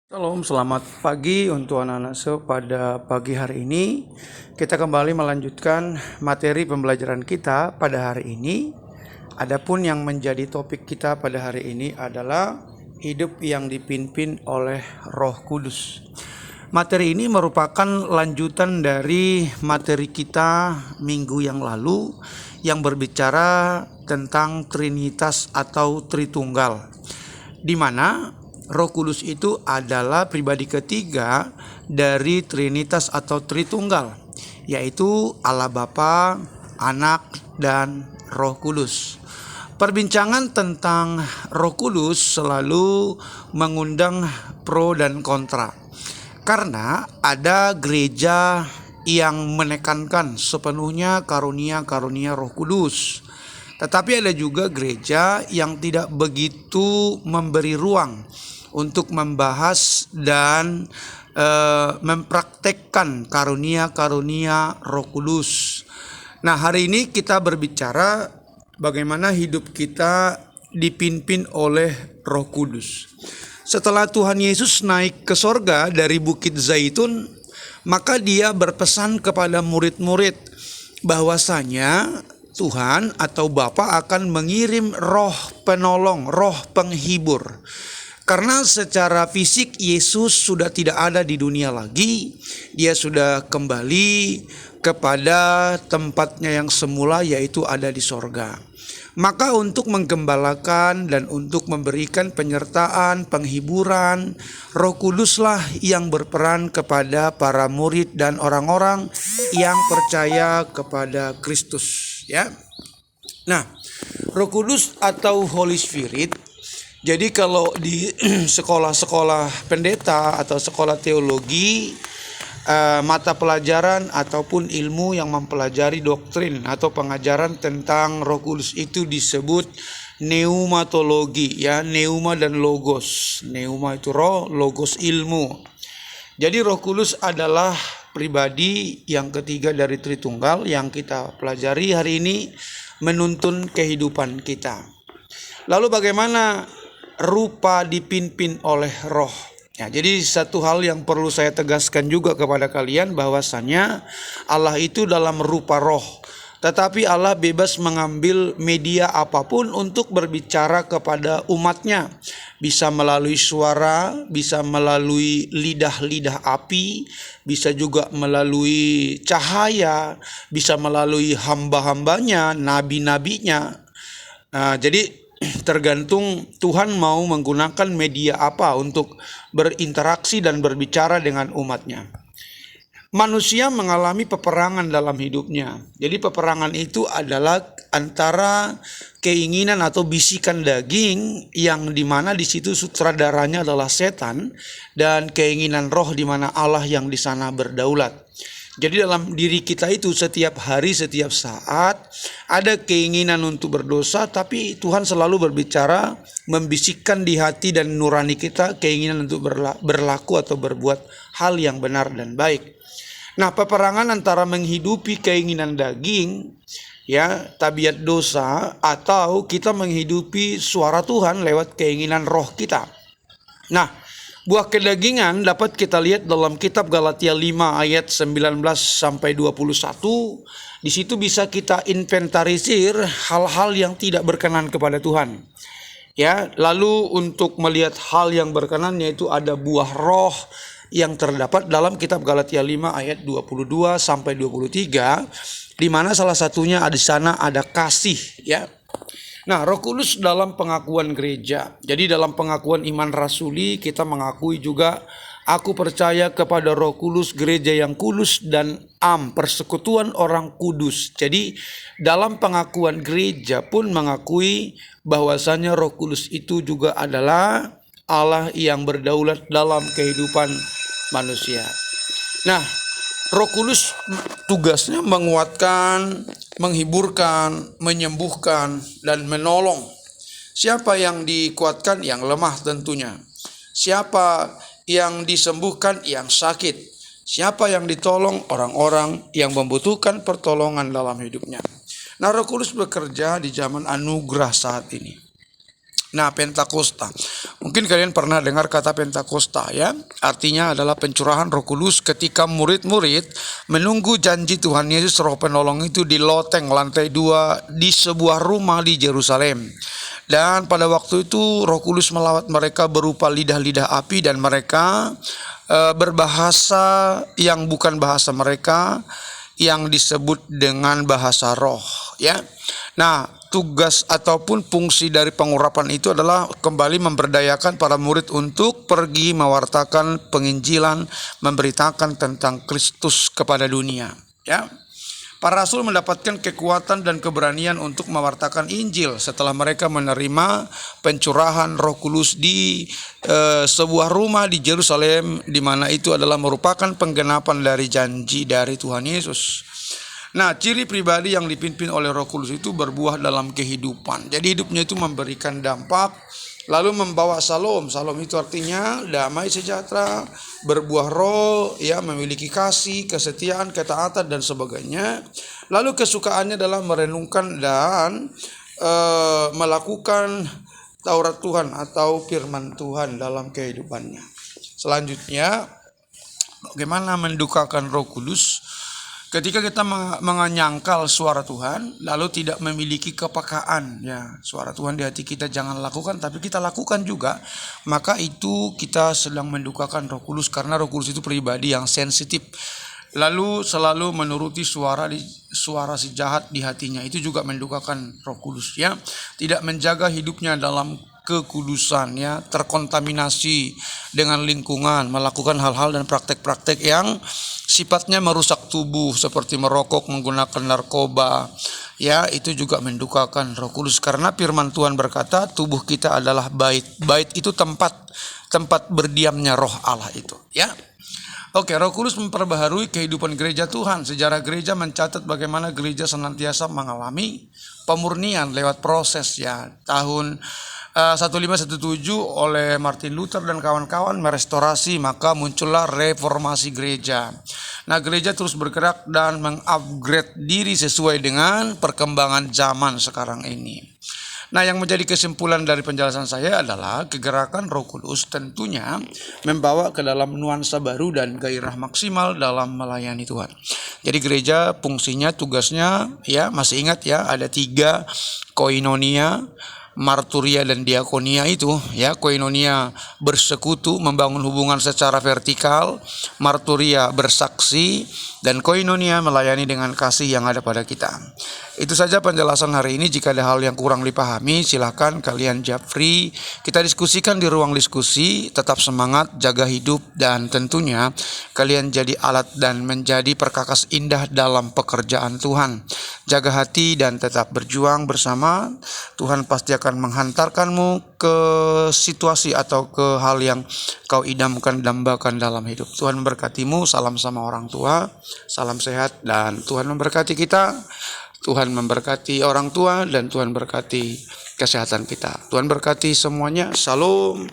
Shalom, selamat pagi untuk anak-anak pada pagi hari ini. Kita kembali melanjutkan materi pembelajaran kita pada hari ini. Adapun yang menjadi topik kita pada hari ini adalah hidup yang dipimpin oleh Roh Kudus. Materi ini merupakan lanjutan dari materi kita minggu yang lalu yang berbicara tentang Trinitas atau Tritunggal, di mana Roh Kudus itu adalah pribadi ketiga dari Trinitas atau Tritunggal, yaitu Allah Bapa, Anak, dan Roh Kudus. Perbincangan tentang Roh Kudus selalu mengundang pro dan kontra, karena ada gereja yang menekankan sepenuhnya karunia-karunia Roh Kudus. Tetapi ada juga gereja yang tidak begitu memberi ruang untuk membahas dan mempraktekkan karunia-karunia Roh Kudus. Nah, hari ini kita berbicara bagaimana hidup kita dipimpin oleh Roh Kudus. Setelah Tuhan Yesus naik ke sorga dari Bukit Zaitun, maka dia berpesan kepada murid-murid bahwasanya Tuhan atau Bapa akan mengirim roh penolong, roh penghibur. Karena secara fisik Yesus sudah tidak ada di dunia lagi, dia sudah kembali kepada tempatnya yang semula, yaitu ada di sorga. Maka untuk menggembalakan dan untuk memberikan penyertaan, penghiburan, Roh Kuduslah yang berperan kepada para murid dan orang-orang yang percaya kepada Kristus, ya. Nah, Roh Kudus atau Holy Spirit, jadi kalau di sekolah-sekolah pendeta atau sekolah teologi, mata pelajaran ataupun ilmu yang mempelajari doktrin atau pengajaran tentang Roh Kudus itu disebut pneumatologi, ya, pneuma dan logos. Pneuma itu roh, logos ilmu. Jadi Roh Kudus adalah pribadi yang ketiga dari Tritunggal yang kita pelajari hari ini, menuntun kehidupan kita. Lalu bagaimana rupa dipimpin oleh roh? Ya, jadi satu hal yang perlu saya tegaskan juga kepada kalian bahwasannya Allah itu dalam rupa roh, tetapi Allah bebas mengambil media apapun untuk berbicara kepada umatnya. Bisa melalui suara, bisa melalui lidah-lidah api, bisa juga melalui cahaya, bisa melalui hamba-hambanya, nabi-nabinya. Jadi tergantung Tuhan mau menggunakan media apa untuk berinteraksi dan berbicara dengan umatnya. Manusia mengalami peperangan dalam hidupnya. Jadi peperangan itu adalah antara keinginan atau bisikan daging yang dimana di situ sutradaranya adalah setan, dan keinginan roh di mana Allah yang di sana berdaulat. Jadi dalam diri kita itu setiap hari, setiap saat ada keinginan untuk berdosa, tapi Tuhan selalu berbicara, membisikkan di hati dan nurani kita keinginan untuk berlaku atau berbuat hal yang benar dan baik. Nah, peperangan antara menghidupi keinginan daging, ya, tabiat dosa, atau kita menghidupi suara Tuhan lewat keinginan roh kita. Nah, buah kedagingan dapat kita lihat dalam kitab Galatia 5 ayat 19 sampai 21. Di situ bisa kita inventarisir hal-hal yang tidak berkenan kepada Tuhan. Ya, lalu untuk melihat hal yang berkenan, yaitu ada buah roh yang terdapat dalam kitab Galatia 5 ayat 22 sampai 23, di mana salah satunya di sana ada kasih, ya. Nah, Roh Kudus dalam pengakuan gereja. Jadi dalam pengakuan iman rasuli kita mengakui juga, aku percaya kepada Roh Kudus, gereja yang kudus dan persekutuan orang kudus. Jadi dalam pengakuan gereja pun mengakui bahwasanya Roh Kudus itu juga adalah Allah yang berdaulat dalam kehidupan manusia. Nah, Roh Kudus tugasnya menguatkan, menghiburkan, menyembuhkan, dan menolong. Siapa yang dikuatkan? Yang lemah tentunya. Siapa yang disembuhkan? Yang sakit. Siapa yang ditolong? Orang-orang yang membutuhkan pertolongan dalam hidupnya. Nah, Roh Kudus bekerja di zaman anugerah saat ini. Nah, Pentakosta. Mungkin kalian pernah dengar kata Pentakosta ya. Artinya adalah pencurahan Roh Kudus ketika murid-murid menunggu janji Tuhan Yesus Roh Penolong itu di loteng lantai 2 di sebuah rumah di Yerusalem. Dan pada waktu itu Roh Kudus melawat mereka berupa lidah-lidah api dan mereka berbahasa yang bukan bahasa mereka, yang disebut dengan bahasa roh ya. Nah, tugas ataupun fungsi dari pengurapan itu adalah kembali memberdayakan para murid untuk pergi mewartakan penginjilan, memberitakan tentang Kristus kepada dunia ya. Para rasul mendapatkan kekuatan dan keberanian untuk mewartakan Injil setelah mereka menerima pencurahan Roh Kudus di sebuah rumah di Yerusalem, di mana itu adalah merupakan penggenapan dari janji dari Tuhan Yesus. Nah, ciri pribadi yang dipimpin oleh Roh Kudus itu berbuah dalam kehidupan. Jadi hidupnya itu memberikan dampak, lalu membawa salom. Salom itu artinya damai sejahtera, berbuah roh, ya, memiliki kasih, kesetiaan, ketaatan dan sebagainya. Lalu kesukaannya adalah merenungkan dan melakukan Taurat Tuhan atau firman Tuhan dalam kehidupannya. Selanjutnya, bagaimana mendukakan Roh Kudus? Ketika kita menyangkal suara Tuhan, lalu tidak memiliki kepekaan, ya, suara Tuhan di hati kita jangan lakukan, tapi kita lakukan juga, maka itu kita sedang mendukakan Roh Kudus, karena Roh Kudus itu pribadi yang sensitif, lalu selalu menuruti suara si jahat di hatinya, itu juga mendukakan Roh Kudus, ya, tidak menjaga hidupnya dalam kekudusan, ya, terkontaminasi dengan lingkungan, melakukan hal-hal dan praktek-praktek yang sifatnya merusak tubuh seperti merokok, menggunakan narkoba, ya, itu juga mendukakan Roh Kudus, karena firman Tuhan berkata tubuh kita adalah bait. Bait itu tempat berdiamnya Roh Allah itu, ya. Oke, Roh Kudus memperbaharui kehidupan gereja Tuhan. Sejarah gereja mencatat bagaimana gereja senantiasa mengalami pemurnian lewat proses, ya. Tahun 1517 oleh Martin Luther dan kawan-kawan merestorasi, maka muncullah reformasi gereja. Nah, gereja terus bergerak dan mengupgrade diri sesuai dengan perkembangan zaman sekarang ini. Nah, yang menjadi kesimpulan dari penjelasan saya adalah kegerakan Roh Kudus tentunya membawa ke dalam nuansa baru dan gairah maksimal dalam melayani Tuhan. Jadi gereja fungsinya, tugasnya, ya, masih ingat ya, ada 3: koinonia, marturia dan diakonia itu, ya. Koinonia bersekutu, membangun hubungan secara vertikal, marturia bersaksi, dan koinonia melayani dengan kasih yang ada pada kita. Itu saja penjelasan hari ini. Jika ada hal yang kurang dipahami, silakan kalian japri, kita diskusikan di ruang diskusi. Tetap semangat, jaga hidup, dan tentunya kalian jadi alat dan menjadi perkakas indah dalam pekerjaan Tuhan. Jaga hati dan tetap berjuang bersama. Tuhan pasti akan menghantarkanmu ke situasi atau ke hal yang kau idamkan, dambakan dalam hidup. Tuhan memberkatimu. Salam sama orang tua, salam sehat, dan Tuhan memberkati kita. Tuhan memberkati orang tua dan Tuhan berkati kesehatan kita. Tuhan berkati semuanya. Shalom.